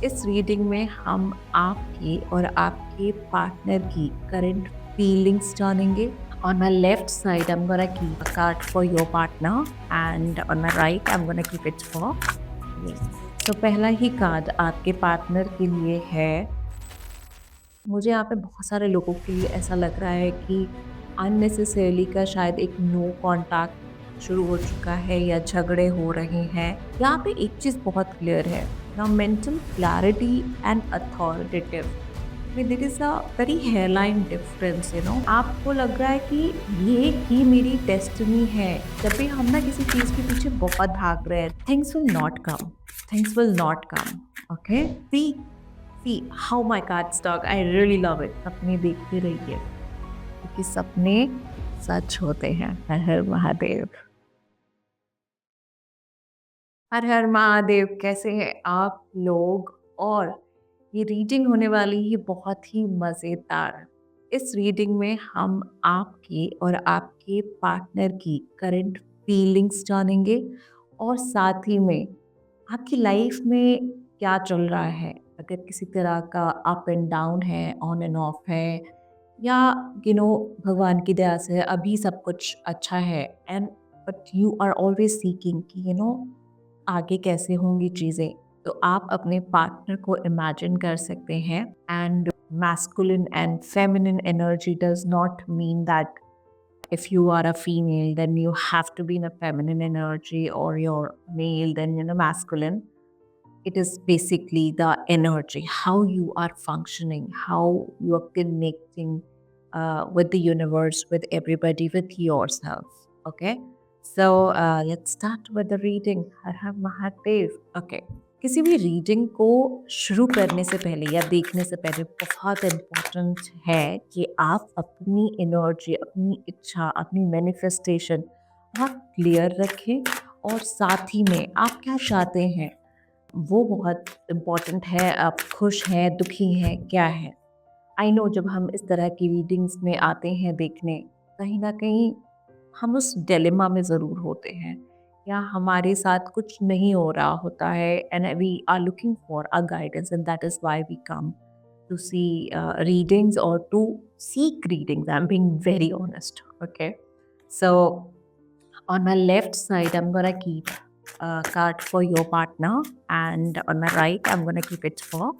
इस रीडिंग में हम आपकी और आपके पार्टनर की करंट फीलिंग्स जानेंगे. On my left side, I'm gonna keep a card for your partner, and on my right, I'm gonna keep it for me. तो पहला ही कार्ड आपके पार्टनर के लिए है. मुझे यहाँ पे बहुत सारे लोगों के लिए ऐसा लग रहा है कि अननेसेसरीली का शायद एक नो कॉन्टैक्ट शुरू हो चुका है या झगड़े हो रहे हैं. यहाँ पे एक चीज़ बहुत क्लियर है. Now mental clarity and authoritative में there is a very hairline difference. आपको लग रहा है कि ये ही मेरी डेस्टिनी है. जब भी हम ना किसी चीज़ के पीछे बहुत भाग रहे हैं, things will not come. Things will not come. Okay, see how my cards talk. I really love it. सपने देखते रहिए क्योंकि सपने सच होते हैं. हर हर महादेव. हर हर महादेव. कैसे हैं आप लोग? और ये रीडिंग होने वाली है बहुत ही मज़ेदार. इस रीडिंग में हम आपकी और आपके पार्टनर की करंट फीलिंग्स जानेंगे और साथ ही में आपकी लाइफ में क्या चल रहा है. अगर किसी तरह का अप एंड डाउन है, ऑन एंड ऑफ है, या भगवान की दया से अभी सब कुछ अच्छा है, and but you are always seeking कि आगे कैसे होंगी चीज़ें. तो आप अपने पार्टनर को इमेजिन कर सकते हैं. And masculine and feminine energy does not mean that if you are a female then you have to be in a feminine energy, or you're male then masculine. It is basically the energy, how you are functioning, how you are connecting with the universe, with everybody, with yourself. Okay, so let's start with the reading. Har Har Mahadev. Okay, किसी भी reading को शुरू करने से पहले या देखने से पहले बहुत इम्पोर्टेंट है कि आप अपनी एनर्जी, अपनी इच्छा, अपनी मैनिफेस्टेशन बहुत क्लियर रखें. और साथ ही में आप क्या चाहते हैं वो बहुत इम्पॉर्टेंट है. आप खुश हैं, दुखी हैं, क्या है. आई नो जब हम इस तरह की रीडिंग्स में आते हैं देखने, कहीं ना कहीं हम उस डिलेमा में ज़रूर होते हैं या हमारे साथ कुछ नहीं हो रहा होता है, and we are looking for a guidance, and that is why we come to see readings or to seek readings. I'm being very honest. Okay, so on my left side, I'm gonna keep a card for your partner, and on my right, I'm gonna keep it for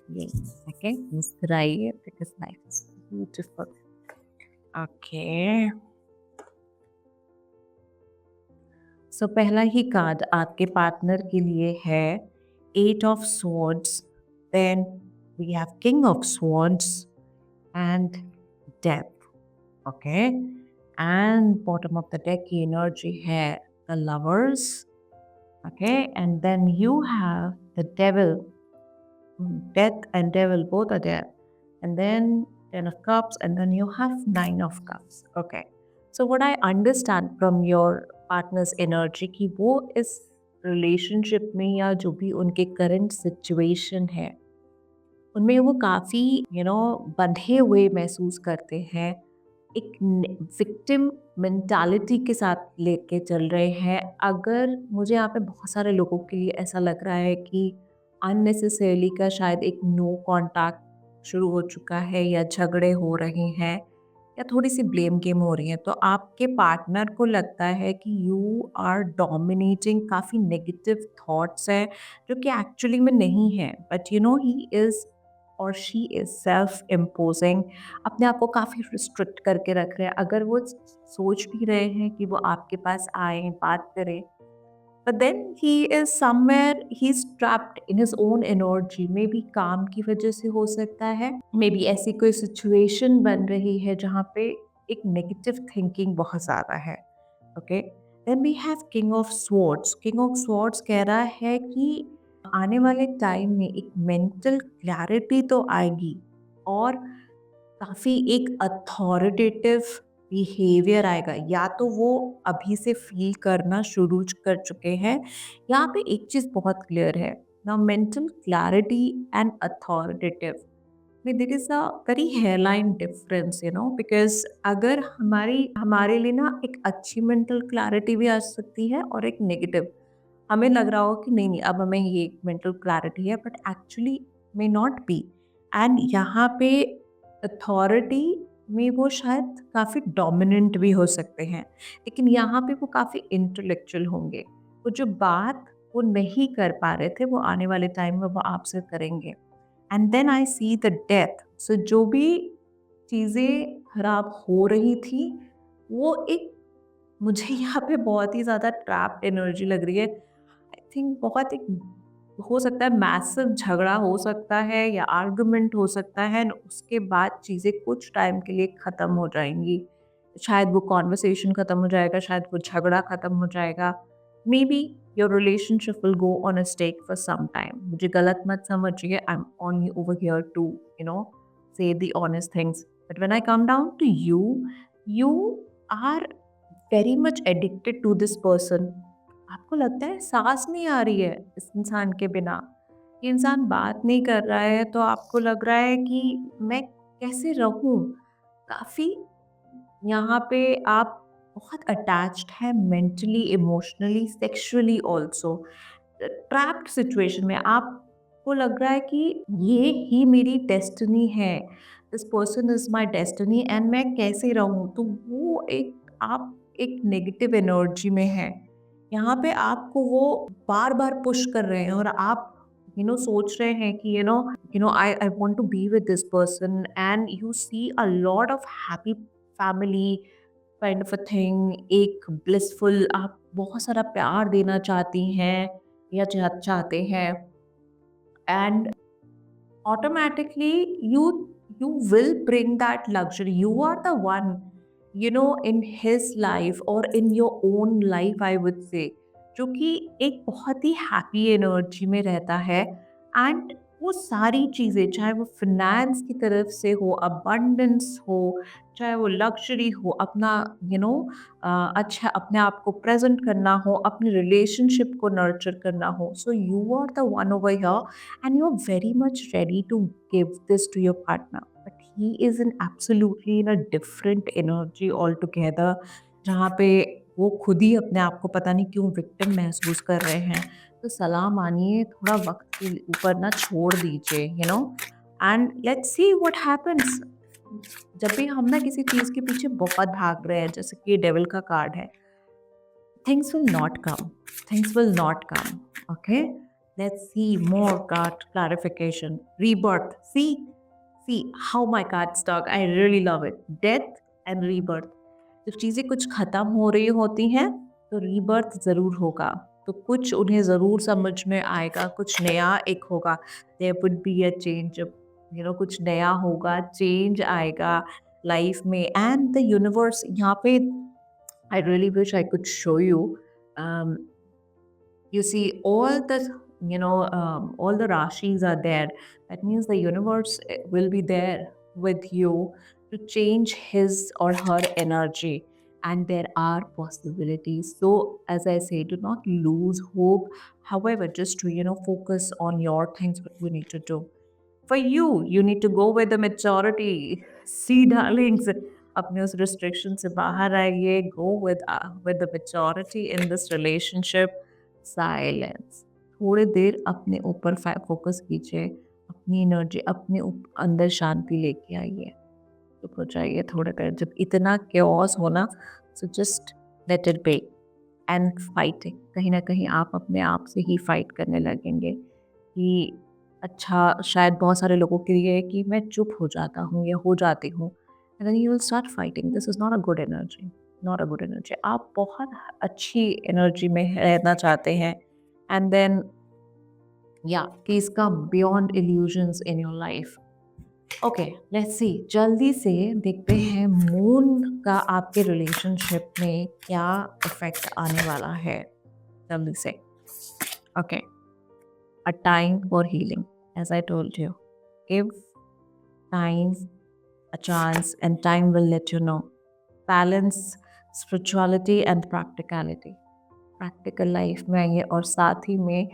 me. Okay, मुस्कुराइए because life is beautiful. Okay. So पहला ही card आपके partner के लिए है eight of swords, then we have king of swords and death. Okay, and bottom of the deck की energy है the lovers. Okay, and then you have the devil. Death and devil both are there. And then 10 of cups, and then you have 9 of cups. Okay, so what I understand from your partner's energy कि वो इस relationship में या जो भी उनके current situation है उनमें वो काफ़ी बंधे हुए महसूस करते हैं. एक विक्टिम मेंटालिटी के साथ लेके चल रहे हैं. अगर मुझे यहाँ पे बहुत सारे लोगों के लिए ऐसा लग रहा है कि अननेसेसरीली का शायद एक नो कॉन्टैक्ट शुरू हो चुका है या झगड़े हो रहे हैं या थोड़ी सी ब्लेम गेम हो रही है, तो आपके पार्टनर को लगता है कि यू आर डोमिनेटिंग. काफ़ी नेगेटिव थॉट्स हैं जो कि एक्चुअली में नहीं है, बट ही इज़ और शी इज़ सेल्फ इम्पोजिंग. अपने आप को काफ़ी रिस्ट्रिक्ट करके रख रहे हैं. अगर वो सोच भी रहे हैं कि वो आपके पास आए, बात करें, but then he is somewhere, he is trapped in his own energy. Maybe काम की वजह से हो सकता है, मे बी ऐसी कोई सिचुएशन बन रही है जहाँ पे एक नेगेटिव थिंकिंग बहुत ज़्यादा है. Okay, then we have king of swords. King of swords कह रहा है कि आने वाले टाइम में एक मेंटल क्लैरिटी तो आएगी और काफ़ी एक अथॉरिटेटिव बिहेवियर आएगा. या तो वो अभी से फील करना शुरू कर चुके हैं. यहाँ पे एक चीज़ बहुत क्लियर है. ना मेंटल क्लैरिटी एंड अथॉरिटेटिव में there is a very hairline difference, because अगर हमारे लिए ना एक अच्छी मेंटल क्लैरिटी भी आ सकती है और एक नेगेटिव. हमें लग रहा हो कि नहीं अब हमें ये मेंटल क्लैरिटी है, but actually may not be. And यहाँ पे अथॉरिटी में वो शायद काफ़ी डोमिनेंट भी हो सकते हैं, लेकिन यहाँ पे वो काफ़ी इंटेलेक्चुअल होंगे। वो जो बात वो नहीं कर पा रहे थे, वो आने वाले टाइम में वो आपसे करेंगे। And then I see the death. So जो भी चीज़ें खराब हो रही थी, वो एक, मुझे यहाँ पे बहुत ही ज़्यादा ट्रैप्ड एनर्जी लग रही है। आई थिंक बहुत एक, हो सकता है मैसिव झगड़ा हो सकता है या आर्गुमेंट हो सकता है, and उसके बाद चीज़ें कुछ टाइम के लिए ख़त्म हो जाएँगी। शायद वो कन्वर्सेशन ख़त्म हो जाएगा, शायद वो झगड़ा ख़त्म हो जाएगा। Maybe your relationship will go on a stake for some time. मुझे गलत मत समझिए, I am only over here to you know say the honest things. But when I come down to you, you are very much addicted to this person. आपको लगता है सांस नहीं आ रही है इस इंसान के बिना, ये इंसान बात नहीं कर रहा है, तो आपको लग रहा है कि मैं कैसे रहूं। काफी यहाँ पे आप बहुत अटैच्ड है, mentally, emotionally, sexually also. Trapped situation में आपको लग रहा है कि ये ही मेरी डेस्टिनी है, this person is my destiny, and मैं कैसे रहूं। तो वो एक, आप एक नेगेटिव एनर्जी में है। यहाँ पे आपको वो बार बार पुश कर रहे हैं, और आप सोच रहे हैं कि I want to be with this person, and you see a lot of happy family kind of a thing, एक ब्लिसफुल, आप बहुत सारा प्यार देना चाहती हैं या चाहते हैं, and automatically you will bring that luxury. You are the one, in his life or in your own life, I would say, जो कि एक बहुत ही हैप्पी एनर्जी में रहता है। एंड वो सारी चीज़ें, चाहे वो फिनेंस की तरफ से हो, अबंडेंस हो, चाहे वो लग्जरी हो, अपना अच्छा अपने आप को प्रेजेंट करना हो, अपनी रिलेशनशिप को नर्चर करना हो, so you are the one over here and you're very much ready to give this to your partner, but he is in absolutely in a different energy altogether, जहाँ पे वो खुद ही अपने आप को पता नहीं क्यों विक्टिम महसूस कर रहे हैं। तो सलाह मानिए, थोड़ा वक्त के ऊपर ना छोड़ दीजिए, and let's see what happens. जब भी हम ना किसी चीज़ के पीछे बहुत भाग रहे हैं, जैसे कि डेविल का कार्ड है, things will not come. Things will not come. Okay? Let's see more card clarification. Rebirth. See how my card stuck. I really love it. Death and rebirth. जब चीज़ें कुछ ख़त्म हो रही होती हैं, तो रीबर्थ ज़रूर होगा। तो कुछ उन्हें ज़रूर समझ में आएगा, कुछ नया एक होगा। There would be a change, कुछ नया होगा, चेंज आएगा लाइफ में। एंड द यूनिवर्स यहाँ पे, I really wish I could show you. Um, you see, all the rashis are there. That means the universe will be there with you to change his or her energy. And there are possibilities. So, as I say, do not lose hope. However, just to, focus on your things, what you need to do. For you need to go with the maturity. See, darlings, अपने उस restriction से बाहर आइए, go with the maturity in this relationship. Silence, थोड़ी देर अपने ऊपर focus कीजिए, अपनी एनर्जी अपने अंदर शांति लेके आइए, चुप हो जाइए थोड़ी देर। जब इतना क्योस होना, so just let it be. And fighting, कहीं ना कहीं आप अपने आप से ही फाइट करने लगेंगे कि अच्छा, शायद बहुत सारे लोगों के लिए है कि मैं चुप हो जाता हूँ या हो जाती हूँ, and then you will start fighting. This is not a good energy, not a good energy. आप बहुत अच्छी एनर्जी में रहना चाहते हैं, एंड देन या please come beyond illusions in your life. Okay, let's see, जल्दी से देखते हैं मून का आपके रिलेशनशिप में क्या इफेक्ट आने वाला है, जल्दी से। Okay, a time for healing. As I told you, give time a chance, and time will let you know. Balance spirituality and practicality. Practical life में आइए, और साथ ही में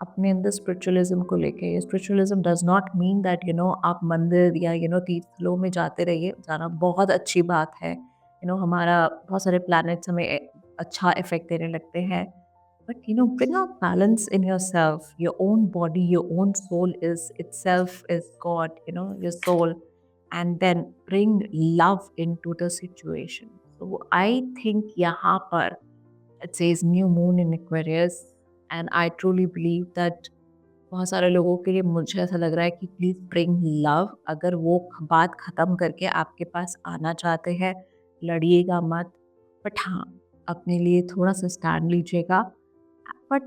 अपने अंदर स्पिरिचुअलिज्म को लेके आइए। Spiritualism does not mean that आप मंदिर या तीर्थलों में जाते रहिए। जाना बहुत अच्छी बात है। हमारा बहुत सारे प्लैनेट्स हमें अच्छा इफेक्ट देने लगते हैं, But bring out balance in yourself. Your own body, your own soul is itself is God, your soul. And then bring love into the situation. So I think yahan par it says new moon in Aquarius. And I truly believe that बहुत सारे लोगों के लिए मुझे ऐसा लग रहा है कि प्लीज़ ब्रिंग लव। अगर वो बात ख़त्म करके आपके पास आना चाहते हैं, लड़िएगा मत। बट हाँ, अपने लिए थोड़ा-सा स्टैंड लीजिएगा। But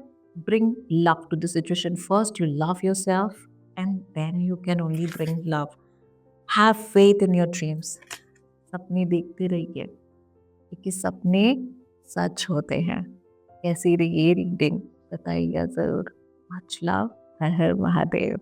bring love to the situation. First, you love yourself, and then you can only bring love. Have faith in your dreams. सपने देखते रहिए क्योंकि सपने सच होते हैं। कैसी रही ये रीडिंग बताइएगा ज़रूर। Much love. हर हर महादेव।